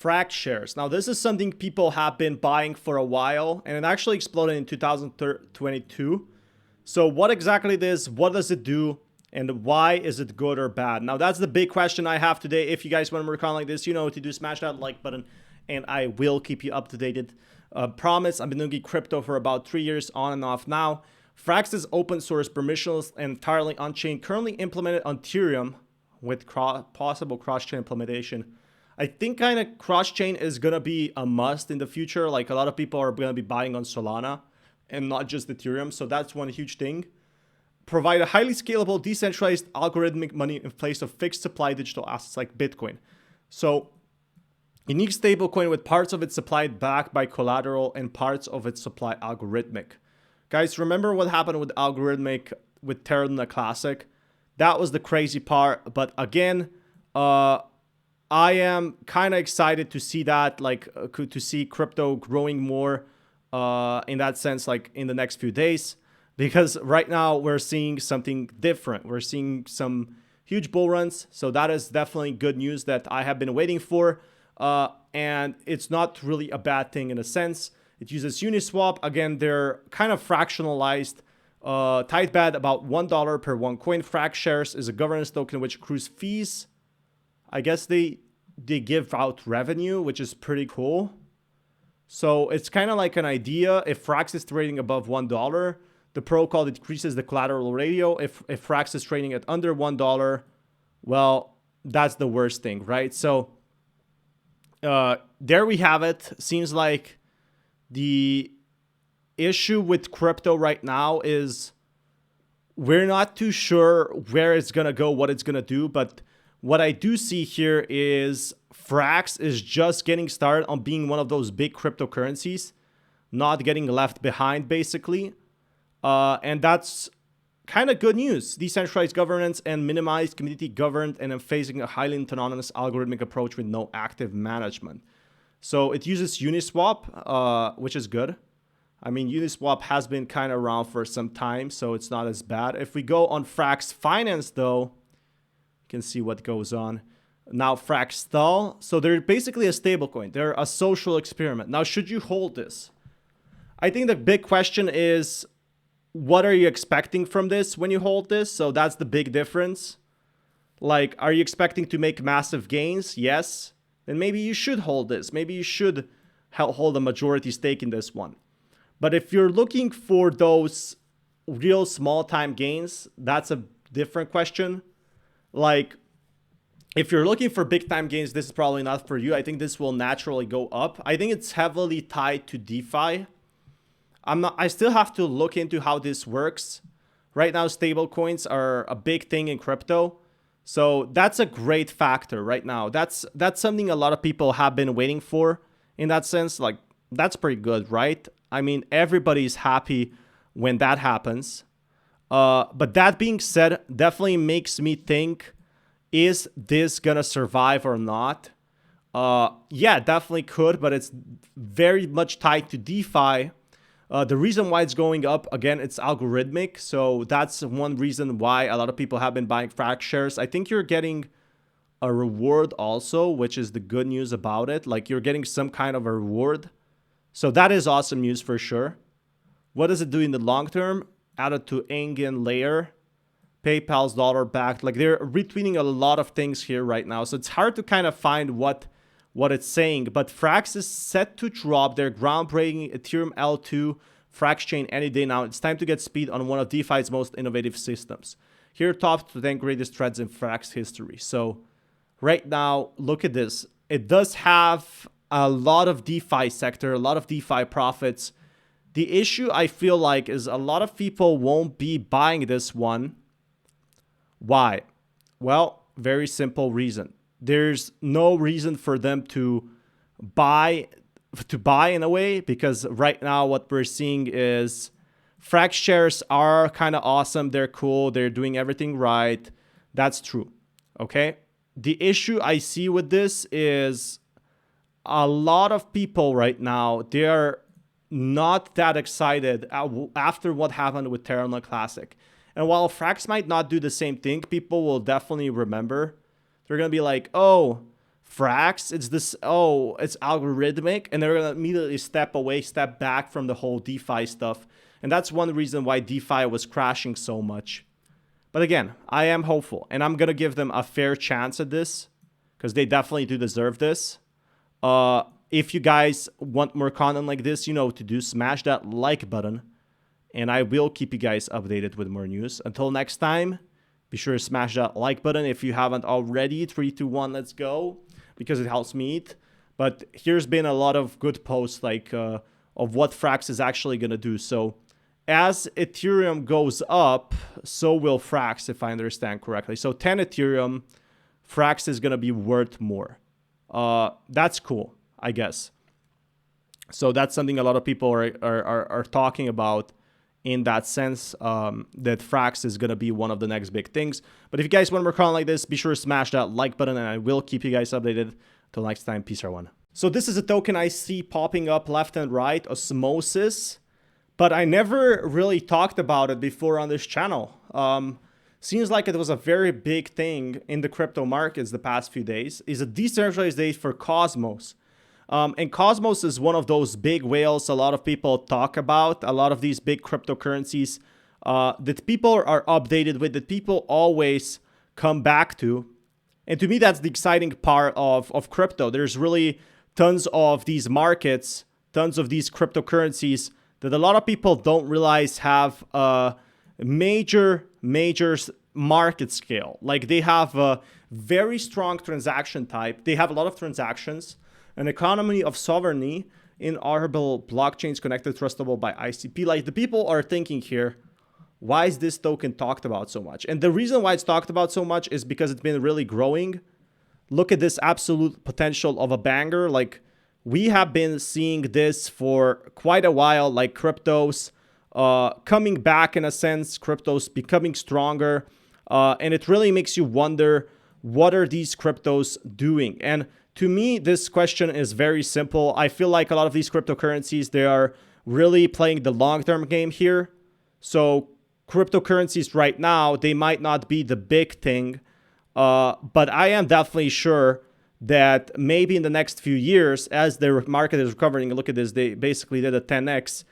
Frax shares. Now, this is something people have been buying for a while, and it actually exploded in 2022. So what exactly it is, what does it do, and why is it good or bad? Now, that's the big question I have today. If you guys want to work on like this, you know what to do. Smash that like button, and I will keep you up to date. Promise, I've been doing crypto for about 3 years on and off now. Frax is open source, permissionless, and entirely on-chain, currently implemented on Ethereum with possible cross-chain implementation. I think kind of cross-chain is going to be a must in the future. Like a lot of people are going to be buying on Solana and not just Ethereum. So that's one huge thing. Provide a highly scalable, decentralized, algorithmic money in place of fixed supply digital assets like Bitcoin. So unique stablecoin with parts of its supply backed by collateral and parts of its supply algorithmic. Guys, remember what happened with algorithmic with Terra Luna Classic? That was the crazy part. But again, I am kind of excited to see that, like to see crypto growing more in that sense, like in the next few days, because right now we're seeing something different. We're seeing some huge bull runs. So that is definitely good news that I have been waiting for. And it's not really a bad thing in a sense. It uses Uniswap. Again, they're kind of fractionalized. Tight bad about $1 per one coin. Frax shares is a governance token which accrues fees. I guess they give out revenue, which is pretty cool. So it's kind of like an idea. If Frax is trading above $1, the protocol decreases the collateral ratio. If Frax is trading at under $1, well, that's the worst thing, right? So there we have it. Seems like the issue with crypto right now is we're not too sure where it's going to go, what it's going to do. But what I do see here is Frax is just getting started on being one of those big cryptocurrencies, not getting left behind, basically. And that's kind of good news. Decentralized governance and minimized community governed, and I'm facing a highly autonomous algorithmic approach with no active management. So it uses Uniswap, which is good. I mean, Uniswap has been kind of around for some time, so it's not as bad. If we go on Frax Finance, though, you can see what goes on. Now, Frax Stall. So they're basically a stablecoin. They're a social experiment. Now, should you hold this? I think the big question is, what are you expecting from this when you hold this? So that's the big difference. Like, are you expecting to make massive gains? Yes. Then maybe you should hold this. Maybe you should hold a majority stake in this one. But if you're looking for those real small time gains, that's a different question. Like, if you're looking for big time gains, this is probably not for you. I think this will naturally go up. I think it's heavily tied to DeFi. I still have to look into how this works. Right now, stable coins are a big thing in crypto. So that's a great factor right now. That's something a lot of people have been waiting for in that sense. Like, that's pretty good, right? I mean, everybody's happy when that happens. But that being said, definitely makes me think, is this gonna survive or not? Yeah, definitely could, but it's very much tied to DeFi. The reason why it's going up, again, it's algorithmic. So that's one reason why a lot of people have been buying Frax shares. I think you're getting a reward also, which is the good news about it. Like, you're getting some kind of a reward. So that is awesome news for sure. What does it do in the long term? Added to Engine layer. PayPal's dollar backed. Like, they're retweeting a lot of things here right now. So it's hard to kind of find what it's saying. But Frax is set to drop their groundbreaking Ethereum L2 Frax chain any day now. It's time to get speed on one of DeFi's most innovative systems. Here are top 10 greatest threads in Frax history. So right now, look at this. It does have a lot of DeFi sector, a lot of DeFi profits. The issue I feel like is a lot of people won't be buying this one. Why? Well, very simple reason. There's no reason for them to buy in a way, because right now what we're seeing is Frax shares are kind of awesome. They're cool. They're doing everything right. That's true. Okay. The issue I see with this is a lot of people right now, they are not that excited after what happened with Terra Luna Classic. And while Frax might not do the same thing, people will definitely remember. They're going to be like, oh, Frax, it's this, oh, it's algorithmic, and they're gonna immediately step back from the whole DeFi stuff. And that's one reason why DeFi was crashing so much. But again, I am hopeful, and I'm gonna give them a fair chance at this, because they definitely do deserve this. If you guys want more content like this, you know what to do. Smash that like button, and I will keep you guys updated with more news. Until next time, be sure to smash that like button if you haven't already. 3, 2, 1, let's go, because it helps me eat. But here's been a lot of good posts like of what Frax is actually going to do. So as Ethereum goes up, so will Frax, if I understand correctly. So 10 Ethereum, Frax is going to be worth more. That's cool, I guess. So that's something a lot of people are talking about in that sense, that Frax is going to be one of the next big things. But if you guys want more content like this, be sure to smash that like button, and I will keep you guys updated. Till next time, peace everyone. So this is a token I see popping up left and right, Osmosis, but I never really talked about it before on this channel. Seems like it was a very big thing in the crypto markets the past few days. It's a decentralized day for Cosmos. And Cosmos is one of those big whales a lot of people talk about, a lot of these big cryptocurrencies that people are updated with, that people always come back to. And to me, that's the exciting part of crypto. There's really tons of these markets, tons of these cryptocurrencies that a lot of people don't realize have a major market scale. Like they have a very strong transaction type. They have a lot of transactions, an economy of sovereignty, interoperable blockchains connected, trustable by ICP. Like the people are thinking here, why is this token talked about so much? And the reason why it's talked about so much is because it's been really growing. Look at this absolute potential of a banger. Like we have been seeing this for quite a while, like cryptos coming back in a sense, cryptos becoming stronger. And it really makes you wonder, what are these cryptos doing? And to me, this question is very simple. I feel like a lot of these cryptocurrencies, they are really playing the long-term game here. So cryptocurrencies right now, they might not be the big thing, but I am definitely sure that maybe in the next few years, as the market is recovering, look at this, they basically did a 10x,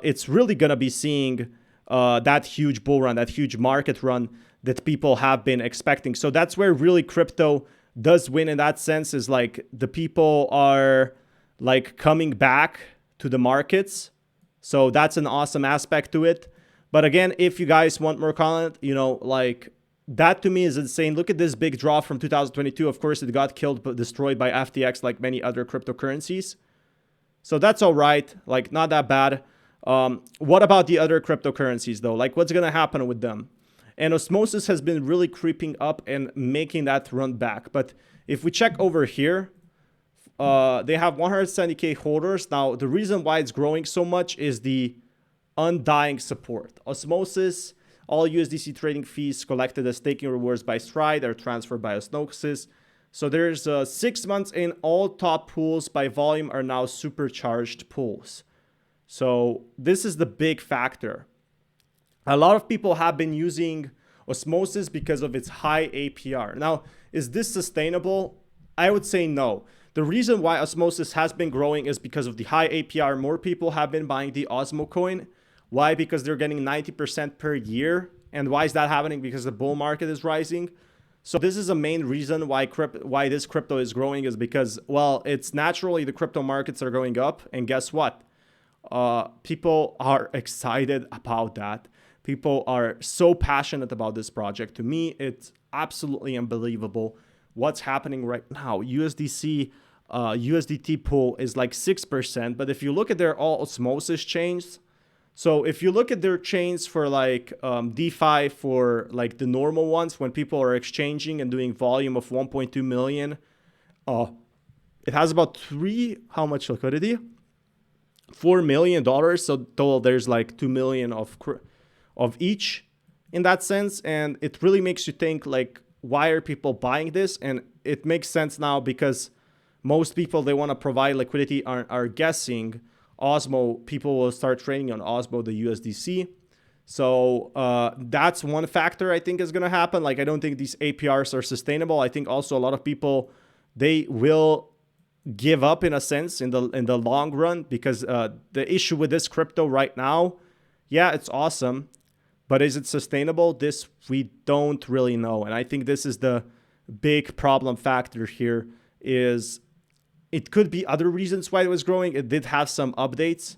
it's really going to be seeing that huge bull run, that huge market run that people have been expecting. So that's where really crypto does win in that sense, is like the people are like coming back to the markets. So that's an awesome aspect to it. But again, if you guys want more content, you know, like that to me is insane. Look at this big drop from 2022. Of course, it got killed, but destroyed by FTX like many other cryptocurrencies. So that's all right. Like not that bad. What about the other cryptocurrencies though? Like what's going to happen with them? And Osmosis has been really creeping up and making that run back. But if we check over here, they have 170K holders. Now, the reason why it's growing so much is the undying support. Osmosis, all USDC trading fees collected as staking rewards by Stride are transferred by Osmosis. So there's 6 months in, all top pools by volume are now supercharged pools. So this is the big factor. A lot of people have been using Osmosis because of its high APR. Now, is this sustainable? I would say no. The reason why Osmosis has been growing is because of the high APR. More people have been buying the Osmo coin. Why? Because they're getting 90% per year. And why is that happening? Because the bull market is rising. So this is a main reason why this crypto is growing, is because, well, it's naturally the crypto markets are going up. And guess what? People are excited about that. People are so passionate about this project. To me, it's absolutely unbelievable what's happening right now. USDT pool is like 6%. But if you look at their all Osmosis chains, so if you look at their chains for like DeFi, for like the normal ones, when people are exchanging and doing volume of 1.2 million, it has about how much liquidity? $4 million. So total, there's like 2 million of each in that sense. And it really makes you think, like, why are people buying this? And it makes sense now, because most people, they want to provide liquidity, are guessing Osmo, people will start trading on Osmo, the USDC. So that's one factor I think is going to happen. Like, I don't think these APRs are sustainable. I think also a lot of people they will give up in a sense in the long run, because the issue with this crypto right now, yeah, it's awesome, but is it sustainable? This we don't really know. And I think this is the big problem factor here. Is it could be other reasons why it was growing. It did have some updates,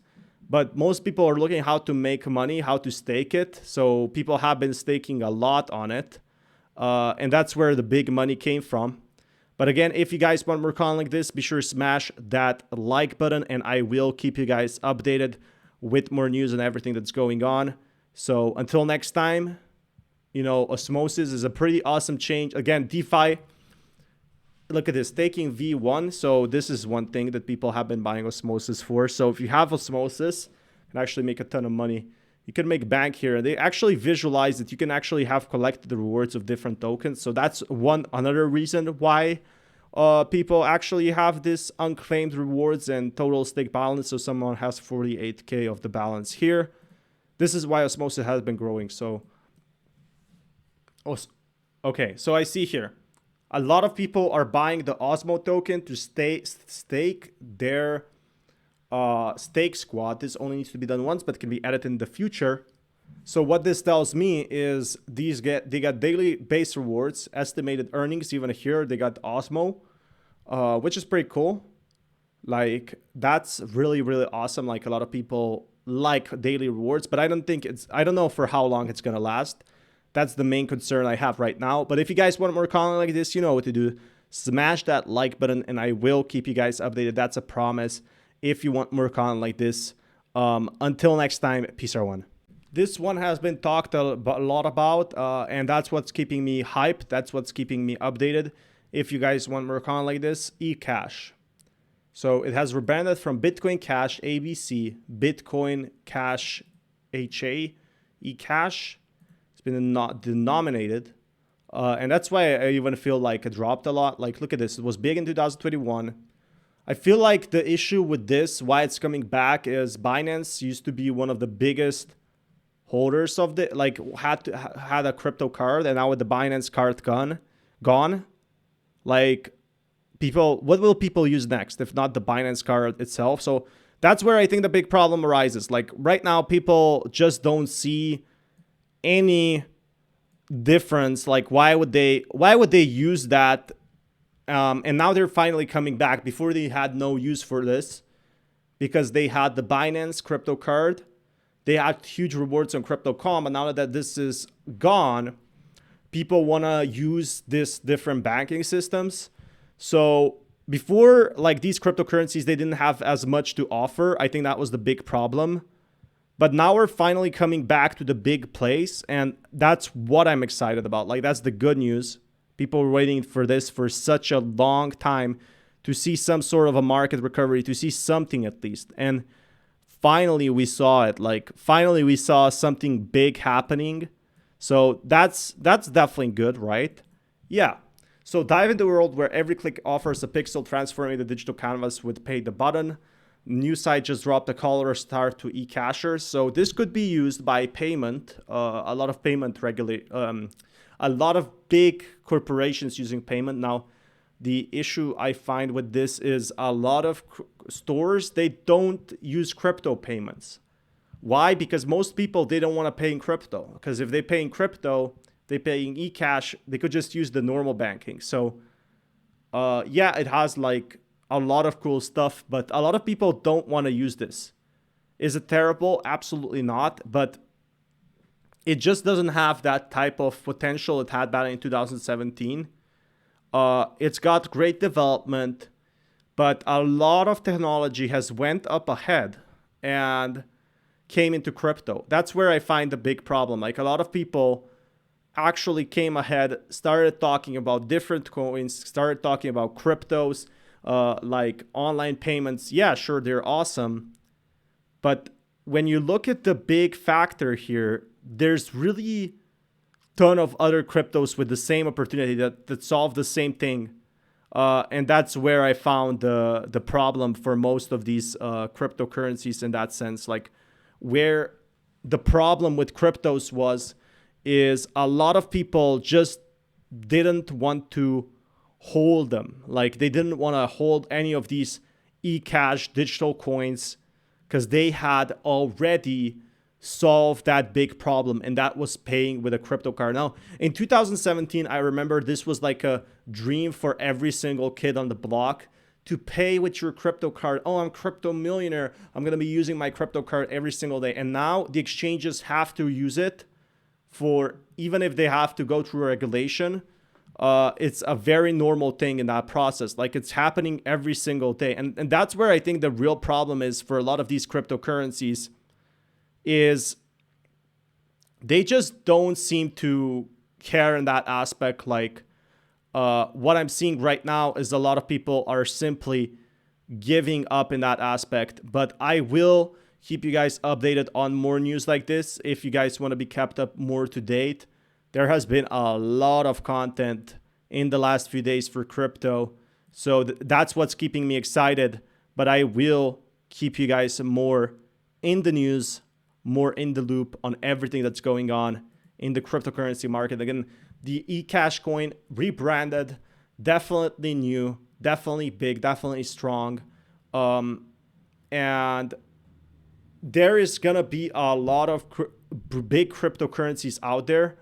but most people are looking how to make money, how to stake it. So people have been staking a lot on it. And that's where the big money came from. But again, if you guys want more content like this, be sure to smash that like button, and I will keep you guys updated with more news and everything that's going on. So until next time, Osmosis is a pretty awesome change. Again, DeFi, look at this, taking V1. So this is one thing that people have been buying Osmosis for. So if you have Osmosis, you can actually make a ton of money. You can make bank here. They actually visualize that you can actually have collected the rewards of different tokens. So that's another reason why people actually have this unclaimed rewards and total stake balance. So someone has 48K of the balance here. This is why Osmosis has been growing. So, okay, so I see here, a lot of people are buying the Osmo token to stake their stake squad. This only needs to be done once, but can be added in the future. So what this tells me is they got daily base rewards, estimated earnings. Even here they got Osmo, which is pretty cool. Like, that's really, really awesome. Like, a lot of people like daily rewards, but I don't know for how long it's gonna last. That's the main concern I have right now. But if you guys want more content like this, you know what to do. Smash that like button, and I will keep you guys updated. That's a promise. If you want more content like this. Until next time, peace everyone. This one has been talked a lot about, and that's what's keeping me hyped. That's what's keeping me updated. If you guys want more content like this, eCash. So it has rebranded from Bitcoin Cash ABC, Bitcoin Cash HA, eCash. It's been denominated. And that's why I even feel like it dropped a lot. Like, look at this. It was big in 2021. I feel like the issue with this, why it's coming back, is Binance used to be one of the biggest holders of the, like, had a crypto card, and now with the Binance card gone, like, what will people use next if not the Binance card itself? So that's where I think the big problem arises. Like, right now, people just don't see any difference. Like, why would they use that? And now they're finally coming back. Before, they had no use for this because they had the Binance crypto card. They had huge rewards on Crypto.com, but now that this is gone, people want to use this different banking systems. So before, like, these cryptocurrencies, they didn't have as much to offer. I think that was the big problem. But now we're finally coming back to the big place, and that's what I'm excited about. Like, that's the good news. People were waiting for this for such a long time, to see some sort of a market recovery, to see something at least. And finally we saw it. Like, finally we saw something big happening. So that's definitely good, right? Yeah. So dive into a world where every click offers a pixel, transforming the digital canvas with pay the button. New site just dropped a color start to eCashers. So this could be used by payment. A lot of payment a lot of big corporations using payment. Now, the issue I find with this is a lot of stores, they don't use crypto payments. Why? Because most people, they don't want to pay in crypto. Because if they pay in crypto, they pay in eCash, they could just use the normal banking. So yeah, it has like a lot of cool stuff, but a lot of people don't want to use this. Is it terrible? Absolutely not. But it just doesn't have that type of potential it had back in 2017. It's got great development, but a lot of technology has went up ahead and came into crypto. That's where I find the big problem. Like, a lot of people actually came ahead, started talking about different coins, started talking about cryptos, like online payments. Yeah, sure, they're awesome. But when you look at the big factor here, there's really a ton of other cryptos with the same opportunity that solve the same thing. And that's where I found the problem for most of these cryptocurrencies in that sense. Like, where the problem with cryptos is a lot of people just didn't want to hold them. Like they didn't want to hold any of these eCash digital coins because they had already solved that big problem, and that was paying with a crypto card. Now, in 2017, I remember this was like a dream for every single kid on the block to pay with your crypto card. Oh, I'm crypto millionaire. I'm going to be using my crypto card every single day. And now the exchanges have to use it for, even if they have to go through regulation, it's a very normal thing in that process. Like it's happening every single day. And that's where I think the real problem is for a lot of these cryptocurrencies is they just don't seem to care in that aspect. Like what I'm seeing right now is a lot of people are simply giving up in that aspect. But I will keep you guys updated on more news like this if you guys want to be kept up more to date. There has been a lot of content in the last few days for crypto. So that's what's keeping me excited. But I will keep you guys more in the news, more in the loop on everything that's going on in the cryptocurrency market. Again, the eCash coin rebranded, definitely new, definitely big, definitely strong. And there is going to be a lot of big cryptocurrencies out there.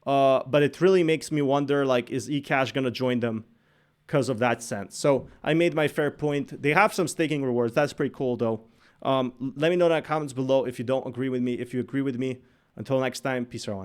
But it really makes me wonder, like, is eCash going to join them because of that sense? So I made my fair point. They have some staking rewards. That's pretty cool, though. Let me know in the comments below if you don't agree with me. If you agree with me, until next time, peace out.